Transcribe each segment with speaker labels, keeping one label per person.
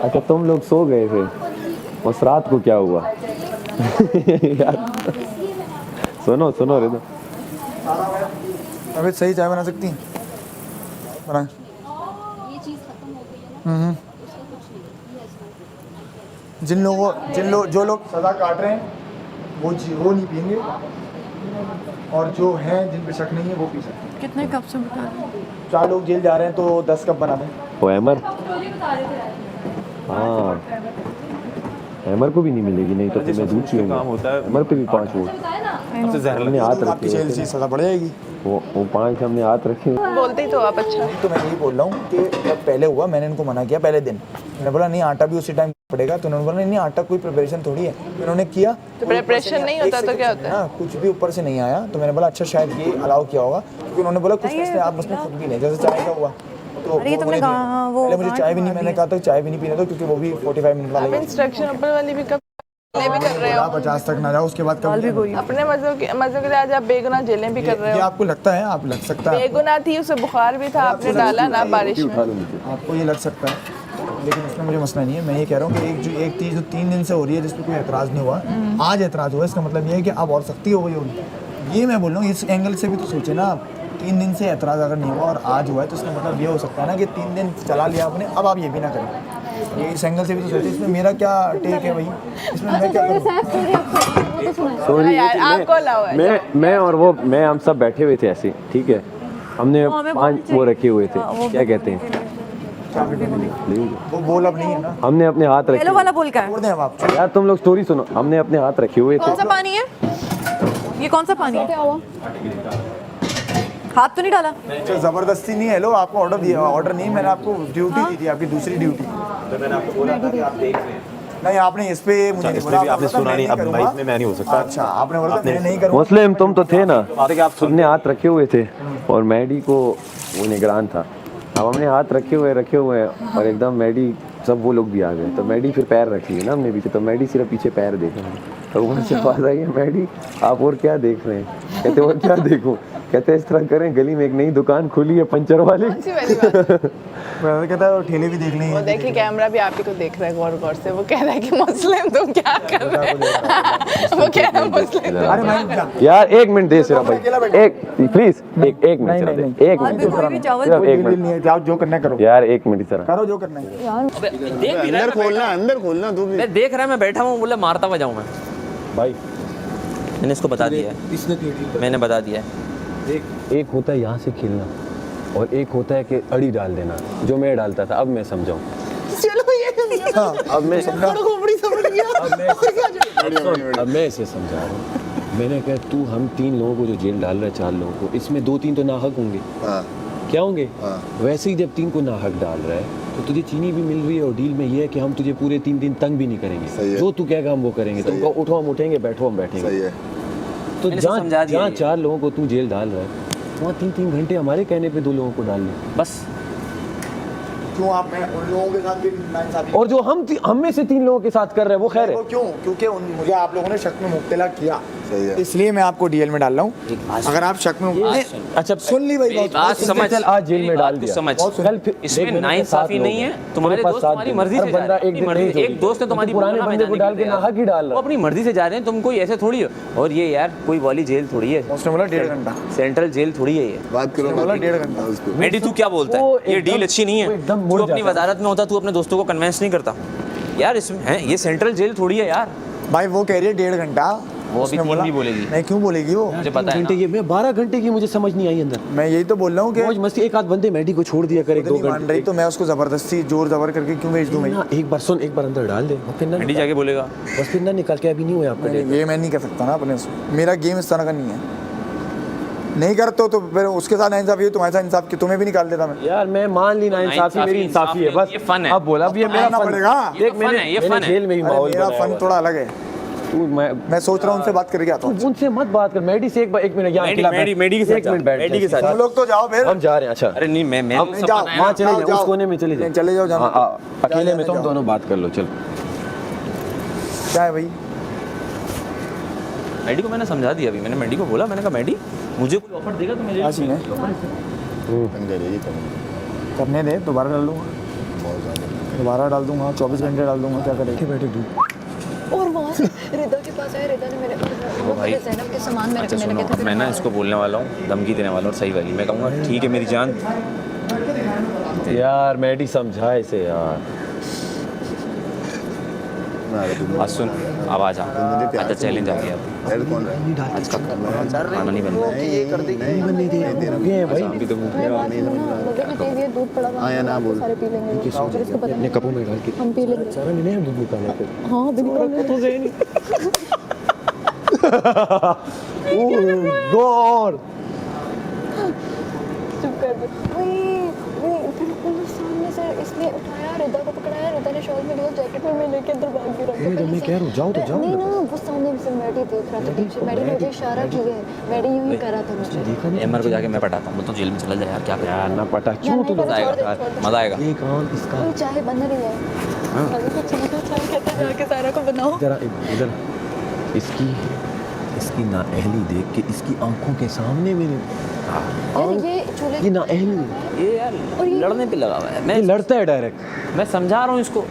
Speaker 1: अच्छा तुम लोग सो गए थे, उस रात को क्या हुआ? यार सुनो सुनो रिदम।
Speaker 2: अबे सही चाय बना सकती हैं? बना।
Speaker 3: ये चीज़ खत्म हो गई है ना, उसका कुछ नहीं है।
Speaker 2: जो लोग सज़ा काट रहे हैं वो नहीं पियेंगे, और जो हैं जिन पे शक नहीं है वो पी सकते हैं।
Speaker 4: कितने कप से बता रहे हैं?
Speaker 2: 4 लोग जेल जा रहे हैं तो 10 कप बना दें।
Speaker 1: वो अमर, हाँ अमर को भी नहीं मिलेगी, नहीं तो फिर मैं दूध पीऊंगा। अमर पे भी 5 वोट हमने हाथ
Speaker 2: आपकी
Speaker 1: रखे
Speaker 2: जेल
Speaker 1: हुए
Speaker 2: से
Speaker 1: थे।
Speaker 2: सज़ा बढ़ जाएगी।
Speaker 1: वो 5 हमने हाथ रखे हुए।
Speaker 4: बोलते ही तो आप अच्छा।
Speaker 2: तो मैं यही बोल रहा हूँ कि जब पहले हुआ मैंने इनको मना किया पहले दिन, मैंने बोला नहीं आटा भी उसी टाइम पड़ेगा, तो उन्होंने बोला नहीं आटा कोई प्रिपरेशन थोड़ी है, इन्होंने किया
Speaker 4: तो प्रिपरेशन नहीं होता तो क्या होता है?
Speaker 2: हाँ, कुछ भी ऊपर से नहीं आया, तो मैंने बोला अच्छा शायद ये अलाउ किया होगा, क्योंकि उन्होंने बोला कुछ मसले आप उसमें खुद भी नहीं, जैसे चाय का हुआ तो
Speaker 4: अरे ये तुमने कहा वो
Speaker 2: पहले मुझे चाय भी नहीं, मैंने कहा था चाय भी नहीं पीने दो क्योंकि वो भी 45 मिनट
Speaker 4: आप
Speaker 2: वाला
Speaker 4: इंस्ट्रक्शन ऊपर वाली भी कब भी कर रहे हो?
Speaker 2: 50 तक ना जाओ, उसके बाद कब
Speaker 4: अपने मज़े के लिए आज आप बेगुनाह जेलें भी कर रहे
Speaker 2: ये
Speaker 4: हो।
Speaker 2: आपको लगता है, आप लग सकता है,
Speaker 4: बेगुनाह थी, उसे बुखार भी था, आपने डाला ना बारिश में।
Speaker 2: आपको ये लग सकता है, लेकिन उसमें मुझे मसला नहीं है। मैं ये कह रहा हूँ कि एक चीज़ जो 3 दिन से हो रही है जिस पर कोई एतराज़ नहीं हुआ, आज एतराज़ हुआ, इसका मतलब ये है कि अब और सख्ती हो गई होगी। ये मैं बोल रहा हूँ, इस एंगल से भी तो सोचे ना आप। 3 दिन से एतराज़ अगर नहीं हुआ और आज हुआ है तो इसका मतलब ये हो सकता है ना कि 3 दिन चला लिया आपने, अब आप ये भी ना करें। ये इस एंगल से भी तो सोचे। इसमें मेरा क्या टेक है भाई, इसमें मैं क्या करूँ?
Speaker 1: सॉरी
Speaker 4: यार आपको अलाउ है।
Speaker 1: मैं और वो मैं हम सब बैठे हुए थे ऐसे, ठीक है, हमने 5 वो रखे हुए थे, क्या कहते हैं
Speaker 2: वो बोल अब नहीं है ना,
Speaker 1: हमने अपने हाथ रखे।
Speaker 4: येलो वाला बोल का है?
Speaker 2: छोड़ दें अब आप।
Speaker 1: यार तुम लोग स्टोरी सुनो, हमने अपने हाथ रखे हुए थे।
Speaker 4: कौन सा पानी है ये? कौन सा पानी है?
Speaker 3: क्या हुआ?
Speaker 4: हाथ तो नहीं डाला?
Speaker 2: अच्छा ज़बरदस्ती नहीं है, लो आपको ऑर्डर दिया, ऑर्डर नहीं, मैंने आपको ड्यूटी दी थी, आपकी दूसरी ड्यूटी। नहीं आपने इस पे मुझे नहीं बोला, आपने सुना नहीं, अब भाई इसमें मैं नहीं हो सकता। अच्छा आपने बोला मैं नहीं करूँगा।
Speaker 1: मुस्लिम तुम तो थे ना, हमने हाथ रखे हुए थे और मैडी को वो निगरान था। अब हमने हाथ रखे हुए और एकदम मैडी सब वो लोग भी आ गए, तो मैडी फिर पैर रखी है ना हमने पीछे, तो मैडी सिर्फ पीछे पैर देख रहे हैं, तो वहाँ से आवाज़ आई है मैडी आप और क्या देख रहे हैं? कहते और क्या देखूं? कहते इस तरह करें, गली में एक नई दुकान खुली है पंचर वाली।
Speaker 4: अच्छी वाली बात।
Speaker 2: कहता है ठेले भी देख
Speaker 4: वो
Speaker 2: लेंगे।
Speaker 4: देखिए कैमरा भी आप ही को देख रहा है गौर गौर से। वो कह रहा है कि मुस्लिम तुम क्या कर रहे हो? वो कह रहा है मुस्लिम।
Speaker 2: अरे भाई
Speaker 1: यार 1 मिनट दे सिर्फ भाई, एक प्लीज एक मिनट सिर्फ दे, 1
Speaker 4: और भी
Speaker 1: मिनट
Speaker 4: कोई भी चावल
Speaker 1: सिर्फ 1
Speaker 2: नहीं
Speaker 1: मिनट
Speaker 2: है, जाओ जो करना है करो,
Speaker 1: यार 1 मिनट जरा।
Speaker 2: करो जो करना है।
Speaker 5: अंदर खोलना तू भी।
Speaker 6: मैं देख रहा है, मैं बैठा हूँ, बोला मारता हुआ जाऊँ मैं।
Speaker 1: भाई
Speaker 6: मैंने इसको बता दिया है, मैंने बता दिया है।
Speaker 1: एक होता है यहाँ से खेलना और एक होता है कि अड़ी डाल देना, जो मैं डालता था। अब मैं समझाऊँ, अब मैं अब मैं इसे समझा रहा हूँ। मैंने कहा तू हम 3 लोगों को जो जेल डाल रहा है, 4 लोगों को, इसमें 2-3 तो नाहक होंगे। क्या होंगे? वैसे ही जब 3 को नाहक डाल रहा है तो तुझे चीनी भी मिल रही है और डील में ये है कि हम तुझे पूरे 3 दिन तंग भी नहीं करेंगे, जो तू कहेगा हम वो करेंगे। तुमको उठो हम उठेंगे, बैठो हम बैठेंगे। तो जहाँ 4 लोगों को तू जेल डाल रहा है, वहाँ 3-3 घंटे हमारे कहने पे 2 लोगों को डाल ले बस।
Speaker 2: क्यों आप मैं उन लोगों के साथ भी नाइंसाफी?
Speaker 1: और जो हम में से 3 लोगों के साथ कर रहे हैं वो खैर है।
Speaker 2: वो क्यों? क्योंकि मुझे आप लोगों ने शक में मुब्तला किया, इसलिए मैं आपको डीएल में डाल रहा हूँ। अगर आप शक में
Speaker 1: अच्छा
Speaker 2: सुन ली भाई बात,
Speaker 6: बात समझ,
Speaker 1: चल आज जेल में डाल दिया,
Speaker 6: समझ।
Speaker 1: कल फिर
Speaker 6: इसमें नाइंसाफी नहीं है, तुम्हारे दोस्त तुम्हारी मर्जी से जा रहे हैं। एक दोस्त ने तुम्हारी
Speaker 1: पुराने बंदे को डाल के नाहक ही डाल रहा
Speaker 6: वो अपनी मर्जी से जा रहे हैं, तुम कोई ऐसे थोड़ी हो। और ये यार कोई वाली जेल थोड़ी है,
Speaker 2: उसने बोला 1.5 घंटा,
Speaker 6: सेंट्रल जेल थोड़ी है ये।
Speaker 5: बात करो,
Speaker 2: बोला 1.5 घंटा।
Speaker 6: मेडी तू क्या बोलता
Speaker 1: वो
Speaker 6: है? ये डील अच्छी नहीं है। तू अपनी वजारत में होता, तू अपने दोस्तों को कन्विंस नहीं करता यार। इसमें है ये सेंट्रल जेल थोड़ी है यार।
Speaker 2: भाई वो कह रही है 1.5 घंटा,
Speaker 6: वो अभी 3 भी बोलेगी।
Speaker 2: नहीं क्यों बोलेगी वो?
Speaker 6: मुझे पता है
Speaker 1: घंटे
Speaker 6: ना।
Speaker 1: ये मैं 12 घंटे की मुझे समझ नहीं आई अंदर।
Speaker 2: मैं यही तो बोल रहा हूँ कि
Speaker 1: मौज मस्ती, एक आध बंदे मैडी को छोड़ दिया करे 2
Speaker 2: नहीं मान
Speaker 1: घंटे।
Speaker 2: रही तो मैं उसको जबरदस्ती जोर जबर करके क्यों भेज दूं? मैं
Speaker 1: ना एक बार सुन, एक बार अंदर डाल दे और फिर ना
Speaker 6: मेडी जाके बोलेगा
Speaker 1: बस, फिर ना निकाल के अभी नहीं हुआ आपका डेट।
Speaker 2: ये मैं नहीं कर सकता ना अपने से, मेरा गेम इस तरह का नहीं है। नहीं करते हो तो फिर उसके साथ इंसाफी है, तुम्हारे साथ इंसाफ की तुम्हें भी निकाल देता मैं।
Speaker 1: यार मैं मान ली ना इंसाफी, मेरी इंसाफी है बस।
Speaker 6: ये फन है।
Speaker 1: अब बोला अब ये मेरा
Speaker 2: मानना
Speaker 1: फन
Speaker 2: पड़ेगा।
Speaker 1: देख मैंने
Speaker 6: ये फन है।
Speaker 1: जेल में ही
Speaker 2: अरे
Speaker 1: माहौल
Speaker 2: मेरा
Speaker 1: बनाया
Speaker 2: फन
Speaker 1: हुआ
Speaker 2: थोड़ा अलग है।
Speaker 1: है। तू मैं
Speaker 2: सोच रहा हूँ उनसे बात करके आता हूँ।
Speaker 1: उनसे मत बात कर, मैडी से एक बार 1 मिनट यहाँ अकेला बैठ।
Speaker 6: मेडी के साथ
Speaker 1: 1 मिनट बैठ,
Speaker 6: मेडी के साथ
Speaker 2: तुम लोग तो जाओ फिर,
Speaker 1: हम जा रहे हैं। अच्छा
Speaker 6: अरे नहीं मैं
Speaker 1: हम
Speaker 6: सब
Speaker 2: जाओ,
Speaker 6: पता है
Speaker 1: वहाँ
Speaker 6: ना।
Speaker 1: चले जाओ,
Speaker 2: जाओ।
Speaker 1: उस कोने में चले जाओ।
Speaker 2: चले जाओ जाना।
Speaker 1: हाँ, अकेले में तुम
Speaker 2: जाओ।
Speaker 1: दोनों बात कर लो। चल
Speaker 2: क्या है भाई?
Speaker 6: मेडी को मैंने समझा दिया अभी। मैंने मेडी को बोला, मैंने कहा मेडी मुझे कोई ऑफर देगा तो मैं ले
Speaker 2: क्या सीन है?
Speaker 5: तंग करेगी
Speaker 2: करने दे, दोबारा डाल दूंगा,
Speaker 5: बहुत ज़्यादा।
Speaker 2: दोबारा डाल दूंगा, 24 घंटे डाल दूंगा, क्या करेंगे बैठे तू।
Speaker 7: और वहाँ से रिदा के पास आया, रिदा ने मेरे
Speaker 6: भाई
Speaker 7: ज़ैनब के सामान में
Speaker 6: अच्छा
Speaker 7: रखने
Speaker 6: सुनो,
Speaker 7: लगे
Speaker 6: अब मैं ना इसको बोलने वाला हूँ, धमकी देने वाला हूँ सही वाली। मैं कहूँगा ठीक है मेरी जान,
Speaker 1: यार मैडी समझा इसे यार।
Speaker 6: आज सुन अब आ जा, अच्छा चैलेंज आ गया।
Speaker 5: ऐड कौन रहा है?
Speaker 6: आज का खाना नहीं बनना है।
Speaker 5: ये कर देगी नहीं बनने दे
Speaker 1: भाई
Speaker 6: अभी तो भूख
Speaker 7: मैं बात सुनो ना, मुझे भी दे दिए, दूध पड़ा हुआ
Speaker 5: हाँ या ना बोल।
Speaker 7: सारे पी लेंगे, फिर इसको बता
Speaker 1: अपने कपों में डाल के
Speaker 7: हम पी लेंगे।
Speaker 1: सारा मैंने दूध निकाला फिर।
Speaker 7: हाँ बिल्कुल
Speaker 1: तो ज़ेन ओह गॉड,
Speaker 7: चुप कर दे। बिल्कुल सामने से इसने उठाया, रिदा को पकड़ाया, रिदा ने शॉल में लिया, जैकेट में मैं लेके अंदर भाग गिरा।
Speaker 1: जब मैं कह रहा हूँ जाओ तो जाओ
Speaker 7: नहीं ना, वो सामने से मैडी देख रहा था पीछे, मैडी ने मुझे इशारा किया है, मैडी यूं ही करा था मुझे।
Speaker 1: देखा नहीं
Speaker 6: एमआर को जाके मैं पटाता हूँ, बोलता हूँ जेल में चला जाए यार, क्या करें
Speaker 1: यार ना पटा क्यों तू
Speaker 7: नहीं,
Speaker 6: मजा
Speaker 7: छोड़ दे,
Speaker 6: आएगा,
Speaker 7: छोड़ दे।
Speaker 6: मजा आएगा।
Speaker 1: एक आंख इसका
Speaker 7: कोई चाय बन रही है, अभी तो चाय कहते जाके सारा को बनाओ।
Speaker 1: जरा इधर इसकी नाअहली देख के इसकी आंखों के सामने मेरे
Speaker 7: यार ये चूल्हे
Speaker 1: ये नाअहली
Speaker 6: ये यार लड़ने पे लगा हुआ है।
Speaker 1: ये
Speaker 6: मैं
Speaker 1: लड़ता है डायरेक्ट।
Speaker 6: मैं समझा रहा हूँ इसको,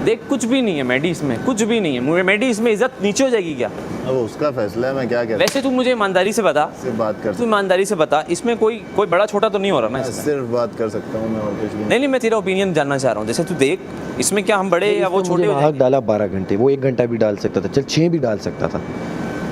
Speaker 6: देख कुछ भी नहीं है मैडी इसमें, कुछ भी नहीं है। मुझे मैडी इसमें इज्जत नीचे हो जाएगी क्या?
Speaker 5: अब उसका फैसला है, मैं क्या कह
Speaker 6: वैसे तू मुझे ईमानदारी से बता,
Speaker 5: से बात कर
Speaker 6: तू ईमानदारी से बता, इसमें कोई बड़ा छोटा तो नहीं हो रहा ना इसमें?
Speaker 5: सिर्फ बात कर सकता हूँ मैं और कुछ भी
Speaker 6: नहीं मैं तेरा ओपिनियन जानना चाह रहा हूँ। जैसे तू देख इसमें क्या हम बड़े या वो छोटे हो
Speaker 1: हाथ
Speaker 6: जाएंगे?
Speaker 1: डाला 12 घंटे, वो 1 घंटा भी डाल सकता था, चल 6 भी डाल सकता था।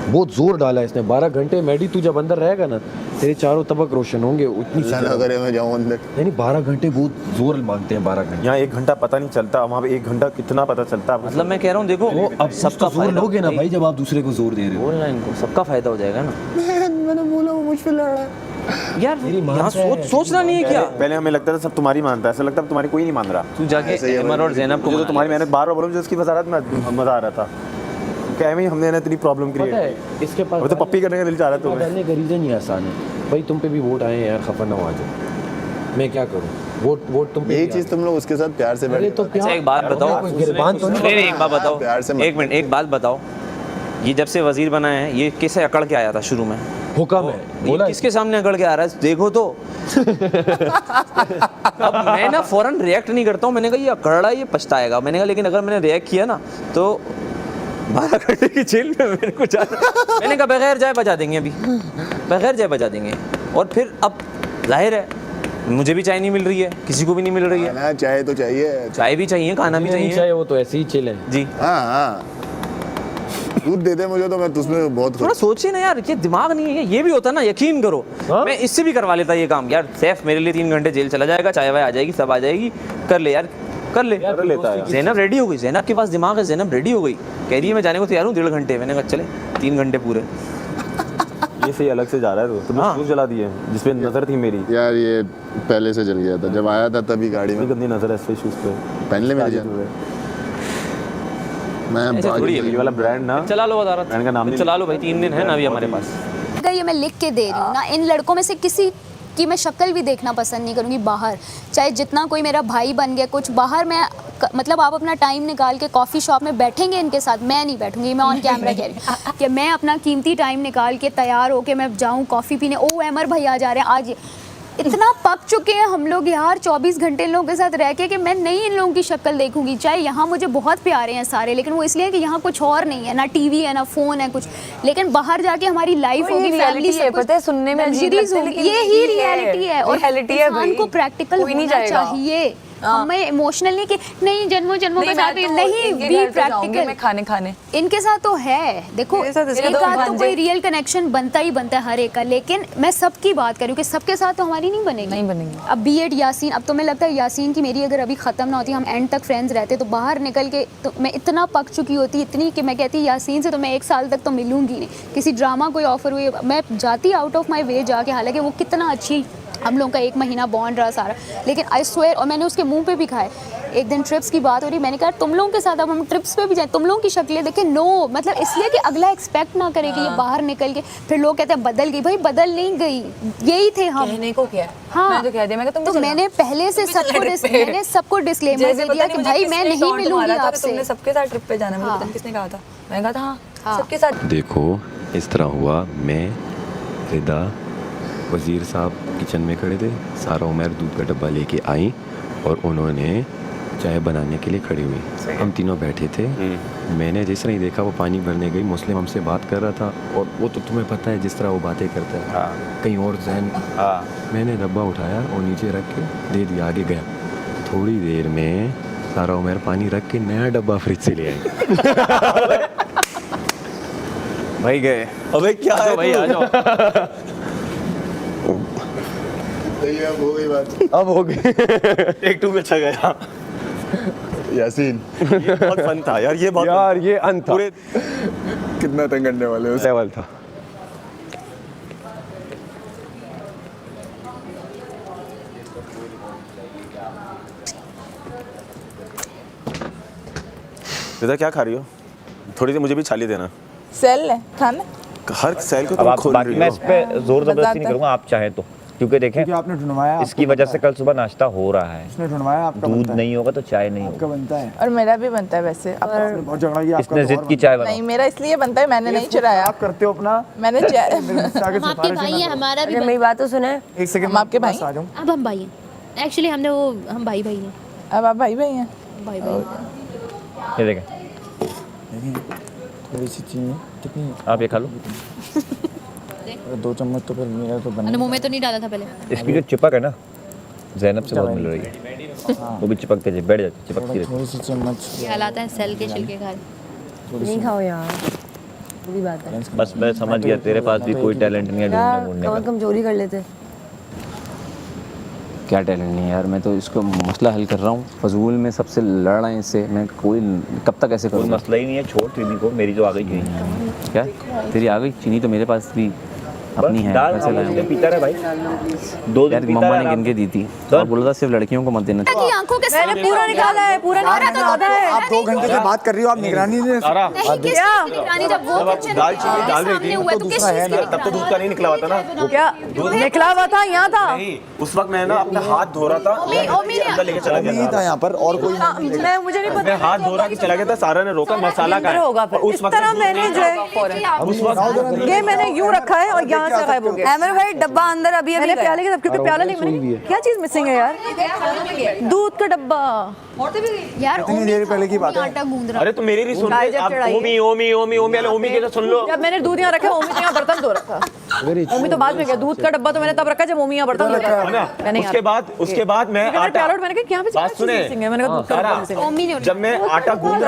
Speaker 1: बहुत जोर डाला इसने 12 घंटे। मैडी तू जब अंदर रहेगा ना तेरे चारों तबक रोशन होंगे। उतनी
Speaker 5: अल्लाह ना करे मैं जाऊँ अंदर।
Speaker 1: नहीं 12 घंटे बहुत जोर मांगते हैं 12 घंटे।
Speaker 8: यहाँ 1 घंटा पता नहीं चलता, वहाँ पे 1 घंटा कितना पता चलता है।
Speaker 6: मतलब मैं कह रहा हूँ देखो
Speaker 1: वो अब सबका जोर लोगे ना भाई जब आप दूसरे को जोर दे रहे हो।
Speaker 6: बोलना इनको, सबका फायदा हो जाएगा ना
Speaker 5: मैंने बोला वो मुझ पे लड़ रहा है।
Speaker 6: यार। यहाँ सोचना नहीं है क्या?
Speaker 8: पहले हमें लगता था सब तुम्हारी मानता है, ऐसा लगता है तुम्हारी कोई नहीं मान रहा।
Speaker 6: तू जाके एमर और ज़ैनब को
Speaker 8: मुझे तो
Speaker 6: मना
Speaker 8: तुम्हारी
Speaker 6: ले।
Speaker 8: मेहनत बार-बार बोलूं जिसकी वजारत में मजा आ रहा था। क्या में हमने ना इतनी प्रॉब्लम
Speaker 1: पता
Speaker 8: क्रिएट
Speaker 1: है इसके पास
Speaker 8: वो तो पप्पी करने का दिल चाह रहा था तुम्हें।
Speaker 1: डालने का रीज़न ही आसान है भाई। तुम पे भी वोट आए हैं यार, खफा ना हो आ जाओ। मैं क्या करूँ, वोट तुम पे
Speaker 5: यही
Speaker 1: भी
Speaker 5: चीज़
Speaker 1: आ
Speaker 5: तुम लोग उसके साथ प्यार से
Speaker 1: गई। अरे
Speaker 5: बैठ
Speaker 1: तो
Speaker 6: अच्छा
Speaker 1: प्यार
Speaker 6: एक बात बताओ,
Speaker 1: कोई गिरबान तो नहीं
Speaker 6: नहीं एक बात बताओ,
Speaker 5: प्यार से मत-
Speaker 6: एक बात बताओ, ये जब से वजीर बना है ये कैसे अकड़ के आया था शुरू में?
Speaker 1: हुक्म है बोला
Speaker 6: ये किसके सामने अकड़ के आ रहा है देखो तो। अब मैं ना फौरन रिएक्ट नहीं करता हूँ। मैंने कहा ये अकड़ रहा है, ये पछताएगा। मैंने कहा लेकिन अगर मैंने रिएक्ट किया ना तो 12 घंटे की जेल में मेरे को जाना। मैंने कहा बगैर जाए बजा देंगे, अभी बगैर जाए बजा देंगे। और फिर अब जाहिर है मुझे भी चाय नहीं मिल रही है, किसी को भी नहीं मिल रही है।
Speaker 5: खाना चाहे तो चाहिए।
Speaker 6: चाय भी चाहिए, खाना भी चाहिए
Speaker 1: चाहिए, वो तो ऐसे ही चिल है
Speaker 6: जी।
Speaker 5: हाँ हाँ दूध दे दे मुझे तो मैं उसमें बहुत
Speaker 6: थोड़ा सोचिए ना यार, ये दिमाग नहीं है। ये भी होता ना, यकीन करो
Speaker 1: हाँ?
Speaker 6: मैं इससे भी करवा लेता ये काम यार। सैफ मेरे लिए 3 घंटे जेल चला जाएगा, चाय वाय आ जाएगी, सब आ जाएगी, कर ले यार, कर ले।
Speaker 8: कर लेता है।
Speaker 6: ज़ैनब रेडी हो गई, ज़ैनब के पास दिमाग है, ज़ैनब रेडी हो गई, कह रही है मैं जाने को तैयार हूँ 1.5 घंटे। मैंने कहा चले 3 घंटे पूरे।
Speaker 8: ये सही अलग से जा रहा है तो तुमने
Speaker 6: हाँ।
Speaker 8: स्कूल जला दिए जिसपे नजर थी मेरी।
Speaker 5: यार ये पहले से चल गया था, जब आया था तभी गाड़ी में
Speaker 8: इतनी गंदी नजर है इस पे शूज पे।
Speaker 5: पहन ले मेरी जान। मैं
Speaker 6: ऐसे
Speaker 5: भाग
Speaker 6: थोड़ी है।
Speaker 8: ये वाला ब्रांड ना
Speaker 6: चला लो वजारत,
Speaker 8: मैंने कहा नाम नहीं
Speaker 6: चला लो भाई, 3 दिन है ना अभी हमारे पास।
Speaker 3: अगर ये मैं लिख के दे रही हूँ ना, इन लड़कों में से किसी की मैं शक्ल भी देखना पसंद नहीं करूँगी बाहर। चाहे जितना कोई मेरा भाई बन गया कुछ बाहर, मैं मतलब आप अपना टाइम निकाल के कॉफ़ी शॉप में बैठेंगे इनके साथ, मैं नहीं बैठूंगी। मैं ऑन कैमरा कह रही हूँ कि मैं अपना कीमती टाइम निकाल के तैयार हो के मैं जाऊँ कॉफ़ी पीने। ओ अमर भाई आ जा रहे हैं आज। इतना पक चुके हैं हम लोग यार 24 घंटे इन लोगों के साथ रह के कि मैं नहीं इन लोगों की शक्ल देखूंगी। चाहे यहाँ मुझे बहुत प्यारे हैं सारे, लेकिन वो इसलिए कि यहाँ कुछ और नहीं है, ना टीवी है ना फोन है कुछ। लेकिन बाहर जाके हमारी लाइफ होगी, फैमिली
Speaker 7: है, पता है सुनने में अजीब लगता है, लेकिन
Speaker 3: ये ही रियलिटी है। और
Speaker 7: रियलिटी है
Speaker 3: इंसान
Speaker 7: भाई,
Speaker 3: को प्रैक्टिकल
Speaker 7: कोई नहीं
Speaker 3: होना
Speaker 7: जाएगा।
Speaker 3: चाहिए। हमें इमोशनल नहीं कि नहीं जन्मों जन्मों के साथ नहीं, बी प्रैक्टिकल।
Speaker 7: मैं खाने
Speaker 3: इनके साथ तो है, देखो
Speaker 7: मेरे साथ इसके
Speaker 3: एक
Speaker 7: दो
Speaker 3: आध तो
Speaker 7: भांजे।
Speaker 3: कोई रियल कनेक्शन बनता ही बनता है हर एक का, लेकिन मैं सबकी बात करूँ कि सबके साथ तो हमारी नहीं बनेगी।
Speaker 7: नहीं बनेगी।
Speaker 3: अब बीएड यासीन, अब तो मैं लगता है यासीन की मेरी अगर अभी ख़त्म ना होती, हम एंड तक फ्रेंड्स रहते, तो बाहर निकल के तो मैं इतना पक चुकी होती, इतनी कि मैं कहती यासीन से तो मैं 1 साल तक तो मिलूंगी नहीं। किसी ड्रामा कोई ऑफर हुई मैं जाती आउट ऑफ माई वे जाके, हालांकि वो कितना अच्छी हम लोगों का 1 महीना बॉन्ड रहा सारा, लेकिन आई स्वेयर, और मैंने उसके मुंह पे भी खाए। एक दिन ट्रिप्स की बात हो रही, मैंने कहा तुम लोगों के साथ अब हम ट्रिप्स पे भी जाएं, तुम लोगों की शक्लें देखें। नो मतलब इसलिए कि अगला एक्सपेक्ट ना करे कि ये बाहर निकल के फिर लोग कहते हैं बदल गई। भाई बदल नहीं गई, यही थे हम।
Speaker 7: कहने को क्या?
Speaker 3: हाँ
Speaker 7: मैंने तो कह दिया, मैं कहा तुम
Speaker 3: तो मैंने पहले से सबको डिस्क्लेमर दे दिया कि भाई मैं नहीं मिलूंगी आपसे।
Speaker 7: तुमने सबके साथ ट्रिप पे जाना, मुझे पता नहीं किसने कहा था। मैंने कहा था हाँ सबके साथ।
Speaker 1: देखो इस तरह हुआ, मैं रिदा, वजीर साहब किचन में खड़े थे, सारा उमर दूध का डब्बा लेके आई और उन्होंने चाय बनाने के लिए खड़ी हुई। हम तीनों बैठे थे। मैंने जिस तरह ही देखा वो पानी भरने गई, मुस्लिम हमसे बात कर रहा था और वो तो तुम्हें पता है जिस तरह वो बातें करता है, कहीं और जहन। मैंने डब्बा उठाया और नीचे रख के दे दिया, आगे गया। थोड़ी देर में सारा उमर पानी रख के नया डब्बा फ्रिज से ले आए।
Speaker 8: भाई गए। अबे क्या है भाई, आ जाओ।
Speaker 5: सही है, अब हो गई बात।
Speaker 8: अब हो गई। टेक 2 में अच्छा गया।
Speaker 5: यासीन,
Speaker 8: ये बहुत फन था यार, ये बहुत
Speaker 1: यार ये अंत था,
Speaker 8: पूरे
Speaker 5: कितना तंग करने वाले हो।
Speaker 1: लेवल था।
Speaker 8: रिदा क्या खा रही हो? थोड़ी सी मुझे भी छाली देना।
Speaker 4: सेल है खाना।
Speaker 8: हर सेल को
Speaker 9: अब
Speaker 8: तुम
Speaker 9: आप
Speaker 8: खोल
Speaker 9: बाकी
Speaker 8: रही
Speaker 9: मैं
Speaker 8: हो।
Speaker 9: इस पे जोर जबरदस्ती नहीं करूंगा, आप चाहें तो, क्योंकि देखें
Speaker 2: क्योंकि आपने ढूंढवाया,
Speaker 9: इसकी वजह से कल सुबह नाश्ता हो रहा है।
Speaker 2: इसने ढूंढवाया, आपका
Speaker 9: दूध
Speaker 2: बनता है।
Speaker 9: नहीं होगा तो चाय नहीं
Speaker 2: आपका
Speaker 9: होगी।
Speaker 2: बनता है।
Speaker 4: और मेरा भी बनता है वैसे।
Speaker 2: आपने बहुत झगड़ा किया, आपका
Speaker 9: इसने
Speaker 2: तो
Speaker 9: जिद
Speaker 2: और
Speaker 9: की
Speaker 2: बनता
Speaker 9: चाय
Speaker 4: नहीं,
Speaker 9: बनाओ।
Speaker 4: मेरा इसलिए बनता है, मैंने नहीं चुराया।
Speaker 2: आप करते हो अपना।
Speaker 4: मैंने
Speaker 2: मेरे से आगे
Speaker 10: हम आपके
Speaker 2: सिफारिश
Speaker 10: भाई
Speaker 2: ना
Speaker 10: हैं,
Speaker 2: करो।
Speaker 10: हमारा भी
Speaker 7: अरे मेरी बात तो सुने।
Speaker 2: एक सेकंड
Speaker 4: हम आपके भाई?
Speaker 2: आ जाऊं।
Speaker 10: अब हम भाई हैं एक्चुअली, हमने वो हम भाई भाई हैं,
Speaker 4: अब आप भाई भाई हैं।
Speaker 10: भाई भाई।
Speaker 9: ये देखें,
Speaker 2: थोड़ी सी चीनी कितनी?
Speaker 9: आप ये खा लो।
Speaker 2: 2 चम्मच तो फिर मेरा तो
Speaker 10: मैंने
Speaker 2: बना।
Speaker 10: मुंह में तो नहीं डाला था पहले।
Speaker 9: इसकी जो चिपक है ना, ज़ैनब से बहुत मिल रही है। वो भी चिपकते थे, बैठ जाती, चिपकती रहती।
Speaker 2: थोड़ी सी चम्मच।
Speaker 10: ये हालात है सेल के छिलके खा।
Speaker 7: नहीं खाओ यार, बुरी बात है
Speaker 9: बस मैं समझ गया, तेरे पास भी कोई टैलेंट नहीं है
Speaker 7: यार,
Speaker 9: ढूंढने ढूंढने
Speaker 7: कमर
Speaker 9: का।
Speaker 7: कमजोरी कर लेते।
Speaker 6: क्या टैलेंट नहीं है यार, मैं तो इसको मसला हल कर रहा हूँ। फजूल में सबसे लड़ रहा है इससे, मैं कोई कब तक ऐसे
Speaker 9: कोई
Speaker 6: करूँगा?
Speaker 9: मसला ही नहीं है, छोड़ चीनी को, मेरी तो आ गई चीनी।
Speaker 6: क्या तेरी आ गई चीनी? तो मेरे पास भी अपनी है,
Speaker 9: डाल,
Speaker 6: पैसे लाए हूँ।
Speaker 9: पीता रहे भाई। 2
Speaker 6: यार
Speaker 9: दिन पीता
Speaker 6: मम्मा
Speaker 9: रहे
Speaker 6: ने
Speaker 9: आराम
Speaker 6: गिन के
Speaker 9: से।
Speaker 6: दी थी और बोला था सिर्फ लड़कियों को मत देना।
Speaker 3: की आंखों के सामने
Speaker 7: पूरा निकाला है, पूरा निकाला है।
Speaker 2: आप 2 घंटे से बात कर रही हो, आप निगरानी नहीं।
Speaker 3: नहीं, किस निगरानी? जब वो किचन
Speaker 8: दाल चीनी डाल रही थी,
Speaker 3: हुआ तो किस चीज़ की
Speaker 8: तब तो दूध का नहीं निकला हुआ था ना।
Speaker 7: वो क्या निकला हुआ था, यहाँ था।
Speaker 8: नहीं, उस वक्त मैं ना अपना हाथ धो रहा था, अंदर लेके चला
Speaker 2: नहीं
Speaker 8: गया
Speaker 2: था यहाँ पर और कोई।
Speaker 7: मैं मुझे नहीं
Speaker 8: मैं
Speaker 7: पता
Speaker 8: हाथ धो रहा कि चला गया था, सारा ने रोका, मसाला का
Speaker 7: होगा फिर। इस तरह मैंने जो है ये मैंने यूं रखा है और यहाँ से गायब हो गया। अमर भाई डब्बा अंदर अभी मैंने प्याले के, क्योंकि प्याला नहीं, मैंने क्या चीज मिसिंग है यार? दूध का डब्बा।
Speaker 3: यार
Speaker 2: कितनी देर पहले की बात है?
Speaker 3: आटा गूंद रहा।
Speaker 8: अरे तो मेरी भी सुन
Speaker 7: चाय
Speaker 8: ले,
Speaker 7: जब
Speaker 8: आप
Speaker 7: चढ़ाई है।
Speaker 8: ओमी ओमी ओमी ओमी वाले ओमी के तो सुन लो।
Speaker 7: जब मैंने दूध यहाँ रखा, ओमी तो यहाँ बर्तन धो रखा। ओमी तो बाद में गया, दूध का डब्बा तो मैंने तब रखा जब ओमी यहाँ बर्तन धो रखा।
Speaker 8: है ना?
Speaker 7: मैंने
Speaker 8: उसके बाद मैं आटा,
Speaker 7: प्याला मैंने कहा यहाँ पे
Speaker 8: बात सुने,
Speaker 7: मैंने कहा दूध का डब्बा मिसिंग है।
Speaker 3: ओमी ने
Speaker 8: जब मैं आटा गूंद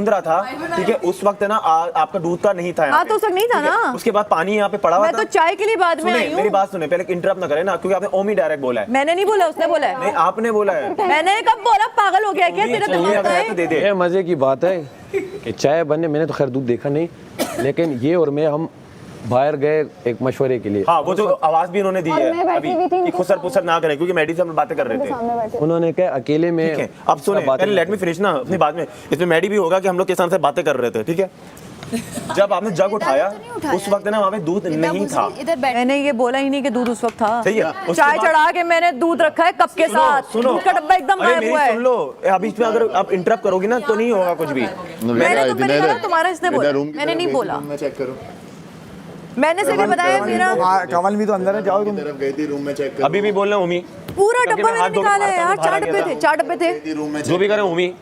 Speaker 8: रहा था, ठीक है, उस वक्त है ना आपका दूध का नहीं था यहाँ
Speaker 7: हाँ तो उस वक्त नहीं था
Speaker 8: पे।
Speaker 7: ना।
Speaker 8: उसके बाद पानी यहाँ पे पड़ा हुआ
Speaker 7: मैं
Speaker 8: था।
Speaker 7: तो चाय के लिए बाद में
Speaker 8: सुने,
Speaker 7: आई
Speaker 8: मेरी
Speaker 7: हूँ।
Speaker 8: बात सुने, पहले इंटरप्ट ना करें ना, क्योंकि आपने ओमी डायरेक्ट बोला है।
Speaker 7: मैंने नहीं बोला, उसने बोला है।
Speaker 8: नहीं, आपने बोला है।
Speaker 7: मैंने कब बोला? पागल हो गया क्या तेरा
Speaker 8: ओमी
Speaker 7: दिमाग
Speaker 8: अगर है तो
Speaker 7: है?
Speaker 8: दे दे।
Speaker 1: ये मज़े की बात है कि चाय बनने, मैंने तो खैर दूध देखा नहीं, लेकिन ये और मैं हम बाहर गए एक मशवरे के लिए।
Speaker 8: हाँ, वो जो आवाज भी उन्होंने दी
Speaker 7: और
Speaker 8: है
Speaker 7: मैं बैठी
Speaker 8: अभी
Speaker 7: हुई थी,
Speaker 8: कि खुसर पुसर ना करें, क्योंकि मैडी से हम बातें कर रहे थे।
Speaker 1: उन्होंने कहा अकेले में।
Speaker 8: ठीक है, अब सुने, पहले लेट मी फिनिश ना अपनी बात में। इसमें मैडी भी होगा कि हम लोग किसान से बातें कर रहे थे, ठीक है। जब आपने जग उठाया उस वक्त ना वहाँ पे दूध नहीं था।
Speaker 3: इधर बैठ।
Speaker 7: मैंने ये बोला ही नहीं कि दूध उस वक्त था।
Speaker 8: सही है, उसके
Speaker 7: चाय
Speaker 8: बाद-
Speaker 7: चढ़ा के मैंने दूध रखा है कप के साथ।
Speaker 8: सुनो,
Speaker 7: दूध का डब्बा एकदम
Speaker 8: अरे
Speaker 7: गायब
Speaker 8: मेरी
Speaker 7: हुआ है।
Speaker 8: सुन लो, अब इसमें अगर आप इंटरप्ट करोगी ना तो नहीं होगा कुछ भी।
Speaker 7: मैंने कहा तुम्हारा इसने बोला, मैंने नहीं बोला।
Speaker 5: रूम में चेक करो।
Speaker 7: मैंने सिर्फ बताया मेरा
Speaker 2: कमल भी तो अंदर है, जाओ तुम।
Speaker 5: तरफ गई थी, रूम में चेक करो।
Speaker 8: अभी भी बोल रहे हैं ओमी,
Speaker 7: पूरा
Speaker 8: क्योंकि
Speaker 7: डब्बा
Speaker 8: मैं
Speaker 7: मैंने
Speaker 8: हाथ धो के
Speaker 7: निकाला है
Speaker 8: बाहर
Speaker 7: यार।
Speaker 8: बाहर
Speaker 7: 4 डब्बे थे, 4 डब्बे थे।
Speaker 5: थी रूम में
Speaker 8: जो भी करें ओमी।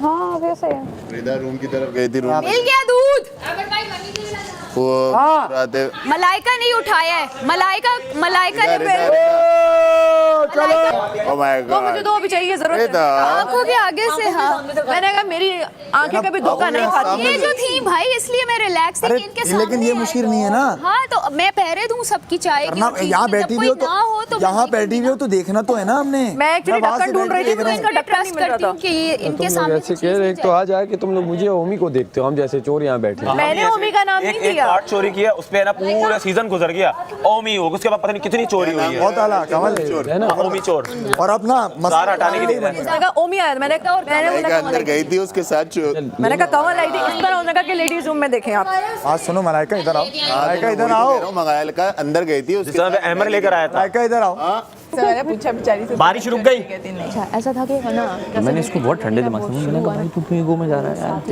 Speaker 7: हाँ अभी सही है।
Speaker 5: रिदा रूम की तरफ गई थी, रूम में
Speaker 3: मिल गया दूध।
Speaker 5: वो राते
Speaker 3: मलाइका नहीं उठाया है, मलाइका ने
Speaker 5: ओ माय
Speaker 7: वो मुझे
Speaker 5: गॉड।
Speaker 7: तो अभी चाहिए, जरूरत
Speaker 5: रिदा।
Speaker 7: है।
Speaker 3: आंखों के आगे से। हाँ,
Speaker 7: मैंने कहा मेरी आंखें कभी धोखा नहीं खाती।
Speaker 3: ये जो थी भाई, इसलिए मैं रिलैक्स थी
Speaker 2: अरे
Speaker 3: कि इनके सामने।
Speaker 2: लेकिन ये मुश्किल नहीं है ना।
Speaker 3: हाँ तो मैं पहरे दूं सबकी चाय की
Speaker 2: करना,
Speaker 3: चीज़
Speaker 2: यहाँ
Speaker 3: में,
Speaker 2: बैठी
Speaker 3: जब
Speaker 2: हुई हो
Speaker 3: कोई ना हो
Speaker 2: तो
Speaker 3: तो
Speaker 2: यहाँ बैठी हुई हो तो देखना तो है ना हमने।
Speaker 7: मैं एक्चुअली
Speaker 2: वहाँ से
Speaker 7: ढक्कन ढूंढ रही थी,
Speaker 2: बैठ के
Speaker 7: मुझे
Speaker 2: देख
Speaker 7: इसका ढक्कन नहीं मिल रहा था।
Speaker 3: कि ये
Speaker 1: तुम
Speaker 3: इनके
Speaker 1: लोग
Speaker 3: सामने
Speaker 1: ऐसे कह रहे, एक तो आज आया कि तुम लोग मुझे ओमी को देखते हो, हम जैसे चोर यहाँ बैठे हैं।
Speaker 7: मैंने ओमी का नाम नहीं
Speaker 8: एक
Speaker 7: दिया।
Speaker 8: पार्ट चोरी किया, उस पे ना पूरा सीजन गुजर गया। ओमी हो, उसके बाद पता नहीं कितनी चोरी हुई है।
Speaker 2: बहुत आला कमल
Speaker 1: है ना।
Speaker 8: ओमी चोर
Speaker 2: और अपना
Speaker 8: सारा हटाने के लिए
Speaker 7: उसने कहा ओमी आया, मैंने
Speaker 5: अंदर गई थी उसके साथ
Speaker 7: मैंने कहा कमल आई थी। इस तरह उन्होंने कहा कि लेडीज रूम में देखें आप।
Speaker 2: आज सुनो मलाइका इधर आओ, मलाइका इधर आओ,
Speaker 5: मंगाया का अंदर गई थी
Speaker 8: जिस तरह पे अहमर लेकर आया था।
Speaker 2: मलाइका इधर आओ।
Speaker 4: मैंने पूछा बेचारी से,
Speaker 8: बारिश रुक गई।
Speaker 10: ऐसा था कि है ना,
Speaker 6: मैंने इसको बहुत ठंडे दिमाग से मैंने कहा भाई तू क्यों ईगो में जा रहा है यार।